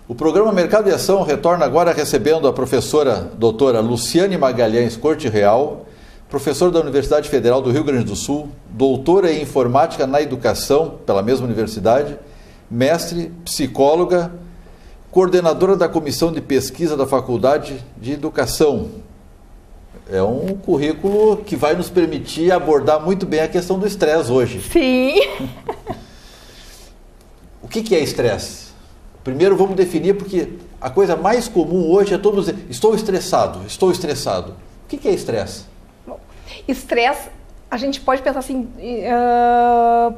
O programa Mercado e Ação retorna agora recebendo a professora doutora Luciane Magalhães Corte Real, professora da Universidade Federal do Rio Grande do Sul, doutora em Informática na Educação pela mesma universidade, mestre, psicóloga, coordenadora da Comissão de Pesquisa da Faculdade de Educação. É um currículo que vai nos permitir abordar muito bem a questão do estresse hoje. Sim. O que é estresse? Primeiro vamos definir, porque a coisa mais comum hoje é todos dizer, estou estressado. O que é estresse? Bom, estresse, a gente pode pensar assim,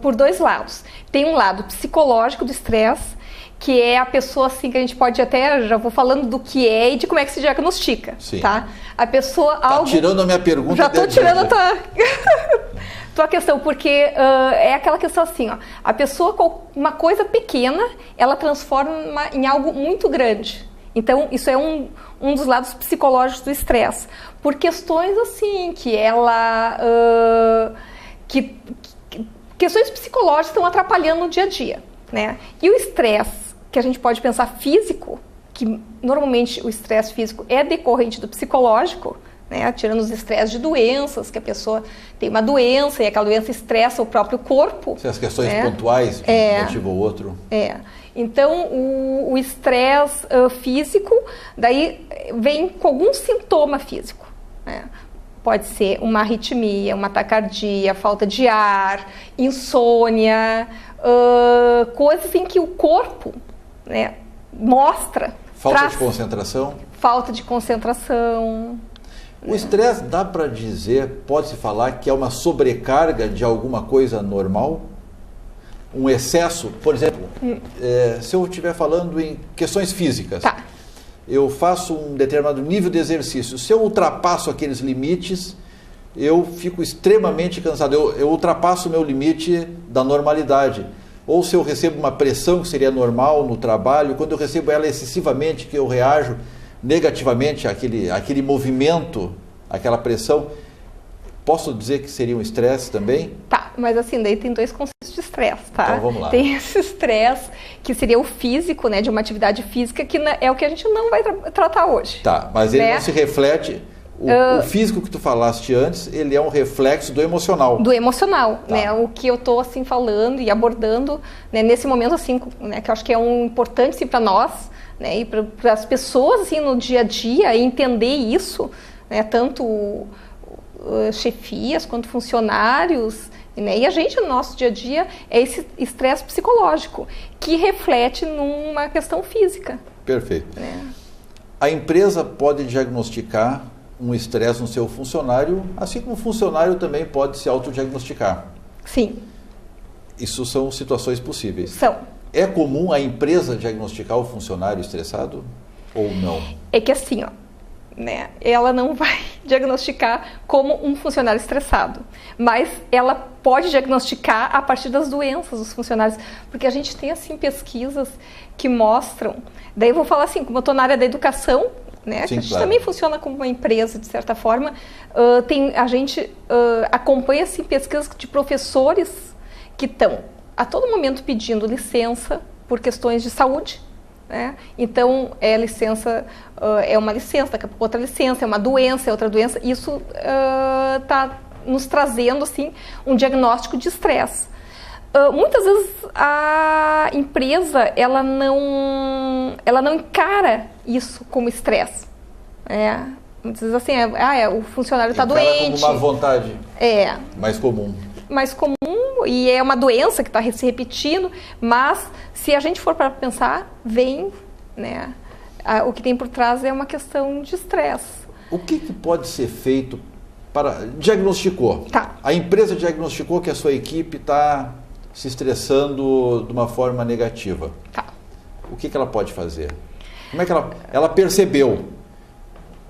por dois lados. Tem um lado psicológico do estresse, que é a pessoa assim, que a gente pode até, já vou falando do que é e de como é que se diagnostica. Sim. Tá? A pessoa... Tá tirando a minha pergunta. Já estou tirando a tua questão, porque é aquela questão assim, ó, a pessoa com uma coisa pequena, ela transforma em algo muito grande. Então, isso é um dos lados psicológicos do estresse. Por questões assim, que ela... questões psicológicas estão atrapalhando no dia a dia. Né? E o estresse, que a gente pode pensar físico, que normalmente o estresse físico é decorrente do psicológico, né? Tirando os estresses de doenças, que a pessoa tem uma doença e aquela doença estressa o próprio corpo. As questões pontuais de um motivo ou outro. Então, o estresse físico, daí vem com algum sintoma físico. Né? Pode ser uma arritmia, uma taquicardia, falta de ar, insônia, coisas em que o corpo, né, mostra. Falta de concentração? Falta de concentração. O estresse, dá para dizer, pode-se falar que é uma sobrecarga de alguma coisa normal? Um excesso? Por exemplo, se eu estiver falando em questões físicas, eu faço um determinado nível de exercício. Se eu ultrapasso aqueles limites, eu fico extremamente cansado. Eu ultrapasso o meu limite da normalidade. Ou se eu recebo uma pressão que seria normal no trabalho, quando eu recebo ela excessivamente, que eu reajo negativamente àquele movimento, àquela pressão, posso dizer que seria um estresse também? Tá, mas assim, daí tem dois conceitos de estresse, tá? Então vamos lá. Tem esse estresse, que seria o físico, né, de uma atividade física, que é o que a gente não vai tratar hoje. Tá, mas ele não se reflete... O físico que tu falaste antes, ele é um reflexo do emocional. Do emocional, né? O que eu estou assim falando e abordando, né, nesse momento assim, né, que eu acho que é importante assim, para nós, né, e para as pessoas assim no dia a dia entender isso, né, tanto chefias quanto funcionários, né, e a gente no nosso dia a dia é esse estresse psicológico que reflete numa questão física. Perfeito. A empresa pode diagnosticar um estresse no seu funcionário, assim como o funcionário também pode se autodiagnosticar. Sim. Isso são situações possíveis. São. É comum a empresa diagnosticar o funcionário estressado ou não? É que assim, ó, né, ela não vai diagnosticar como um funcionário estressado, mas ela pode diagnosticar a partir das doenças dos funcionários, porque a gente tem assim pesquisas que mostram, daí eu vou falar assim, como eu estou na área da educação, né? Sim, a gente claro. também funciona como uma empresa, de certa forma. A gente acompanha assim, pesquisas de professores que estão a todo momento pedindo licença por questões de saúde. Né? Então, licença, é uma licença, daqui a pouco outra licença, é uma doença, é outra doença. Isso está nos trazendo assim, um diagnóstico de estresse. Muitas vezes a empresa ela não encara isso como estresse. Muitas vezes assim, o funcionário está doente. Como uma vontade. Mais comum. E é uma doença que está se repetindo, mas se a gente for para pensar, né, o que tem por trás é uma questão de estresse. O que pode ser feito para... Diagnosticou. Tá. A empresa diagnosticou que a sua equipe está se estressando de uma forma negativa. Tá. O que ela pode fazer? Como é que ela percebeu?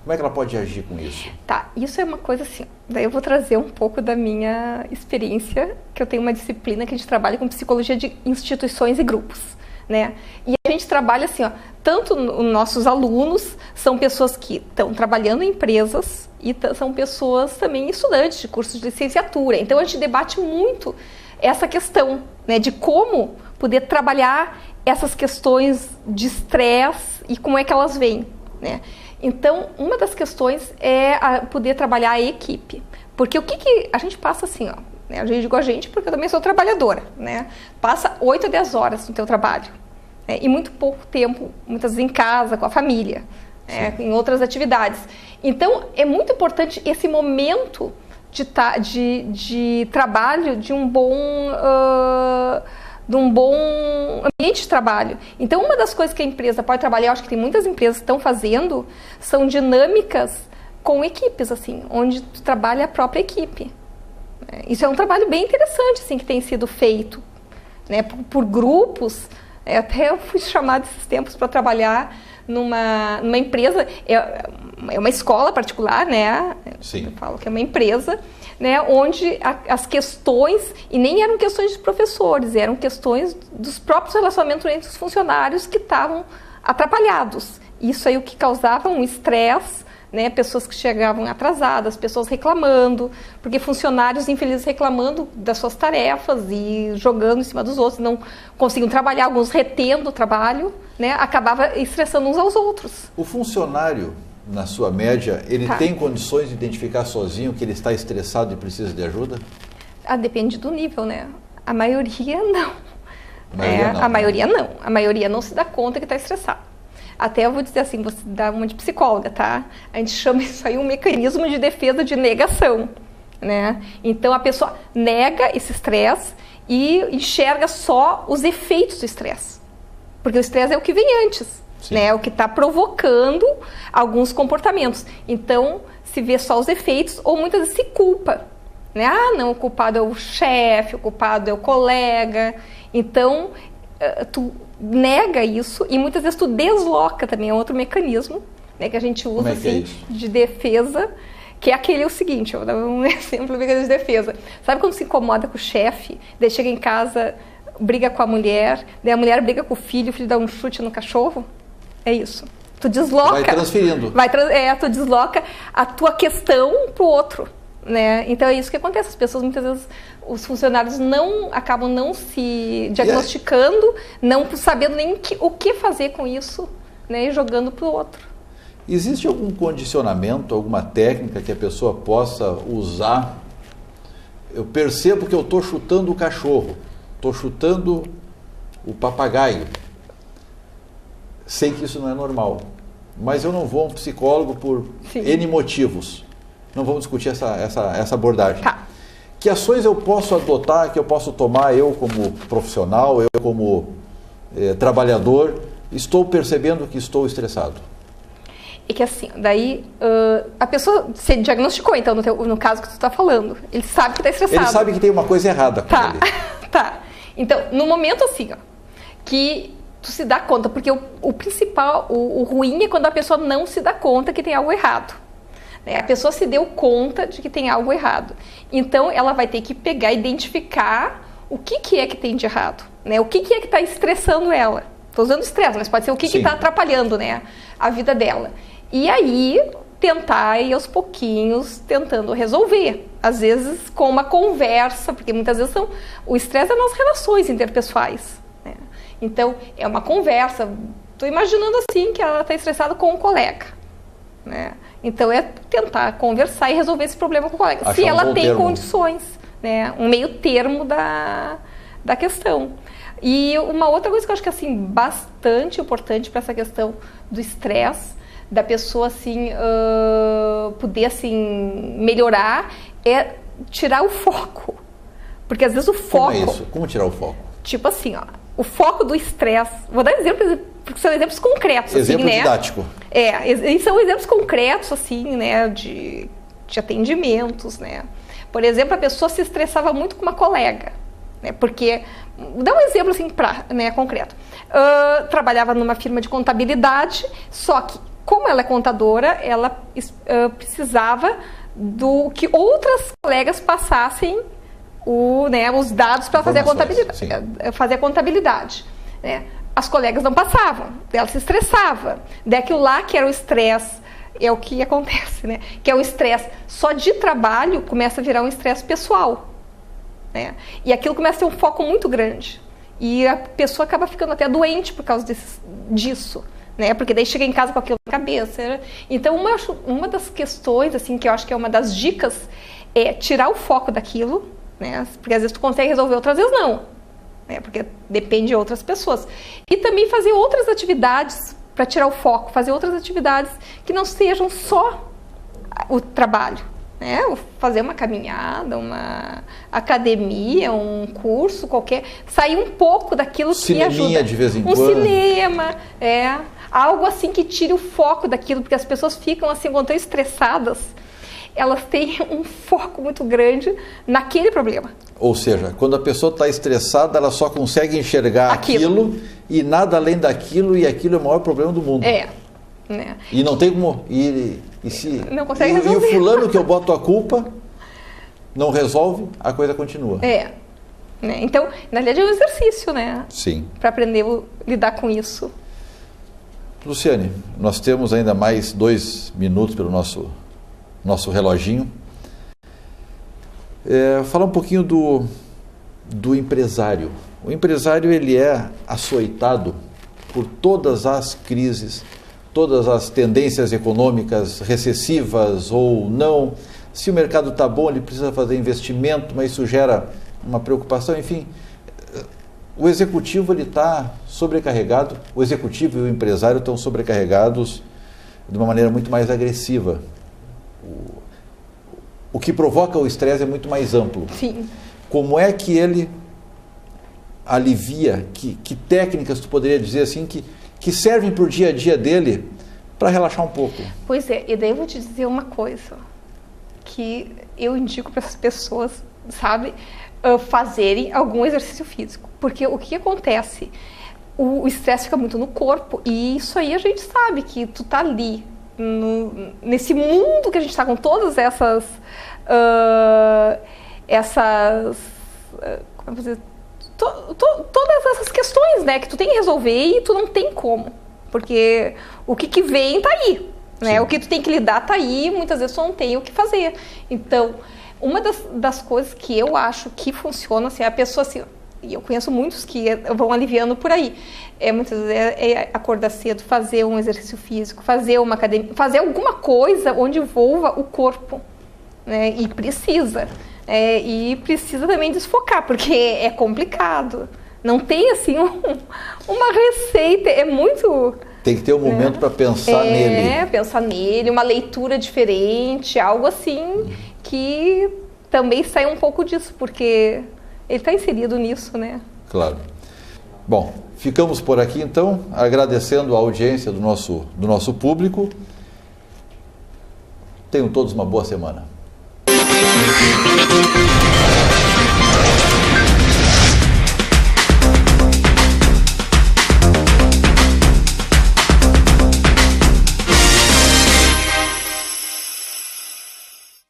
Como é que ela pode agir com isso? Tá, isso é uma coisa assim, daí eu vou trazer um pouco da minha experiência, que eu tenho uma disciplina que a gente trabalha com psicologia de instituições e grupos, né? E a gente trabalha assim, ó, tanto os nossos alunos são pessoas que estão trabalhando em empresas e são pessoas também estudantes de cursos de licenciatura. Então a gente debate muito essa questão, né, de como poder trabalhar essas questões de estresse e como é que elas vêm, né? Então, uma das questões é poder trabalhar a equipe. Porque o que a gente passa assim, ó, né? Eu digo a gente porque eu também sou trabalhadora, né? Passa 8 a 10 horas no teu trabalho, né? E muito pouco tempo, muitas vezes em casa, com a família, em outras atividades. Então, é muito importante esse momento de trabalho, de um bom ambiente de trabalho. Então, uma das coisas que a empresa pode trabalhar, eu acho que tem muitas empresas que estão fazendo, são dinâmicas com equipes, assim, onde tu trabalha a própria equipe. Isso é um trabalho bem interessante, assim, que tem sido feito, né, por grupos. Até eu fui chamada esses tempos para trabalhar numa empresa, é uma escola particular, né? Sim. Eu falo que é uma empresa, né, onde as questões, e nem eram questões de professores, eram questões dos próprios relacionamentos entre os funcionários que estavam atrapalhados. Isso aí o que causava um estresse, né, pessoas que chegavam atrasadas, pessoas reclamando, porque funcionários infelizes reclamando das suas tarefas e jogando em cima dos outros, não conseguiam trabalhar, alguns retendo o trabalho, né, acabava estressando uns aos outros. O funcionário, na sua média, ele tem condições de identificar sozinho que ele está estressado e precisa de ajuda? Depende do nível, né? A maioria não. A maioria não. A maioria não se dá conta que está estressado. Até eu vou dizer assim, você dá uma de psicóloga, tá? A gente chama isso aí um mecanismo de defesa de negação, né? Então a pessoa nega esse estresse e enxerga só os efeitos do estresse. Porque o estresse é o que vem antes, né? É o que está provocando alguns comportamentos. Então se vê só os efeitos ou muitas vezes se culpa, né? Não, o culpado é o chefe, o culpado é o colega. Então tu nega isso e muitas vezes tu desloca também, é outro mecanismo, né, que a gente usa assim, de defesa, que é aquele o seguinte, eu vou dar um exemplo do mecanismo de defesa. Sabe quando se incomoda com o chefe, daí chega em casa, briga com a mulher, daí a mulher briga com o filho dá um chute no cachorro? É isso. Tu desloca. Vai transferindo. Tu desloca a tua questão pro outro. Né? Então é isso que acontece, as pessoas muitas vezes, os funcionários acabam não se diagnosticando, não sabendo nem o que fazer com isso, né? E jogando para o outro. Existe algum condicionamento, alguma técnica que a pessoa possa usar? Eu percebo que eu estou chutando o cachorro, estou chutando o papagaio, sei que isso não é normal, mas eu não vou a um psicólogo por N motivos. Não vamos discutir essa abordagem. Tá. Que ações eu posso adotar, que eu posso tomar, eu como profissional, eu como trabalhador, estou percebendo que estou estressado? É que assim, daí a pessoa se diagnosticou, então, no caso que tu está falando. Ele sabe que está estressado. Ele sabe que tem uma coisa errada com ele. Tá. Então, no momento assim, ó, que tu se dá conta, porque o principal, o ruim é quando a pessoa não se dá conta que tem algo errado. A pessoa se deu conta de que tem algo errado. Então, ela vai ter que pegar e identificar o que é que tem de errado, né? O que é que está estressando ela. Estou usando estresse, mas pode ser o que está atrapalhando, né, a vida dela. E aí, tentar ir aos pouquinhos, tentando resolver. Às vezes, com uma conversa, porque muitas vezes o estresse é nas relações interpessoais, né? Então, é uma conversa. Estou imaginando assim, que ela está estressada com um colega, né? Então, é tentar conversar e resolver esse problema com o colega. Se ela tem condições, né? Um meio termo da questão. E uma outra coisa que eu acho que é assim, bastante importante para essa questão do estresse, da pessoa assim, poder assim, melhorar, é tirar o foco. Porque às vezes o foco... Como é isso? Como tirar o foco? Tipo assim, ó, o foco do estresse... Vou dar exemplos, porque são exemplos concretos. Exemplo assim, né? didático. E são exemplos concretos, assim, né, de atendimentos, né? Por exemplo, a pessoa se estressava muito com uma colega, né? Porque, dá um exemplo, assim, né, concreto. Trabalhava numa firma de contabilidade, só que, como ela é contadora, ela precisava que outras colegas passassem os dados para fazer a contabilidade. Né? As colegas não passavam, ela se estressava. Daquilo lá que era o estresse, é o que acontece, né? Que é o estresse só de trabalho, começa a virar um estresse pessoal, né? E aquilo começa a ter um foco muito grande. E a pessoa acaba ficando até doente por causa disso, né? Porque daí chega em casa com aquilo na cabeça. Então, uma das questões, assim, que eu acho que é uma das dicas é tirar o foco daquilo, né? Porque às vezes tu consegue resolver, outras vezes não, né? Porque depende de outras pessoas. E também fazer outras atividades para tirar o foco, fazer outras atividades que não sejam só o trabalho, né? Fazer uma caminhada, uma academia, um curso qualquer, sair um pouco daquilo que ajuda. De vez em um quando. Cinema, algo assim que tire o foco daquilo, porque as pessoas ficam assim, quando estão estressadas, elas têm um foco muito grande naquele problema. Ou seja, quando a pessoa está estressada, ela só consegue enxergar aquilo e nada além daquilo, e aquilo é o maior problema do mundo. Né? E não tem como. Não consegue resolver. E o fulano que eu boto a culpa não resolve, a coisa continua. Né? Então, na verdade, é um exercício, né? Sim. Para aprender a lidar com isso. Luciane, nós temos ainda mais 2 minutos pelo nosso reloginho. Falar um pouquinho do empresário. O empresário, ele é açoitado por todas as crises, todas as tendências econômicas recessivas ou não. Se o mercado está bom, ele precisa fazer investimento, mas isso gera uma preocupação. Enfim, o executivo está sobrecarregado, o executivo e o empresário estão sobrecarregados de uma maneira muito mais agressiva. O que provoca o estresse é muito mais amplo. Sim. Como é que ele alivia, que técnicas tu poderia dizer assim que servem para o dia a dia dele para relaxar um pouco? Pois é, e daí eu vou te dizer uma coisa que eu indico para essas pessoas, sabe, fazerem algum exercício físico. Porque o que acontece? O estresse fica muito no corpo, e isso aí a gente sabe que tu tá ali, nesse mundo que a gente está com todas essas como eu vou dizer, todas essas questões, né, que tu tem que resolver e tu não tem como, porque o que vem tá aí, né? O que tu tem que lidar tá aí, muitas vezes tu não tem o que fazer. Então, uma das coisas que eu acho que funciona, assim, a pessoa assim, e eu conheço muitos que vão aliviando por aí, muitas vezes é acordar cedo, fazer um exercício físico, fazer uma academia, fazer alguma coisa onde envolva o corpo, né? E precisa também desfocar, porque é complicado. Não tem assim uma receita, é muito... Tem que ter um momento para pensar nele. Pensar nele, uma leitura diferente, algo assim que também sai um pouco disso, porque ele está inserido nisso, né? Claro. Bom, ficamos por aqui então, agradecendo a audiência do nosso público. Tenham todos uma boa semana.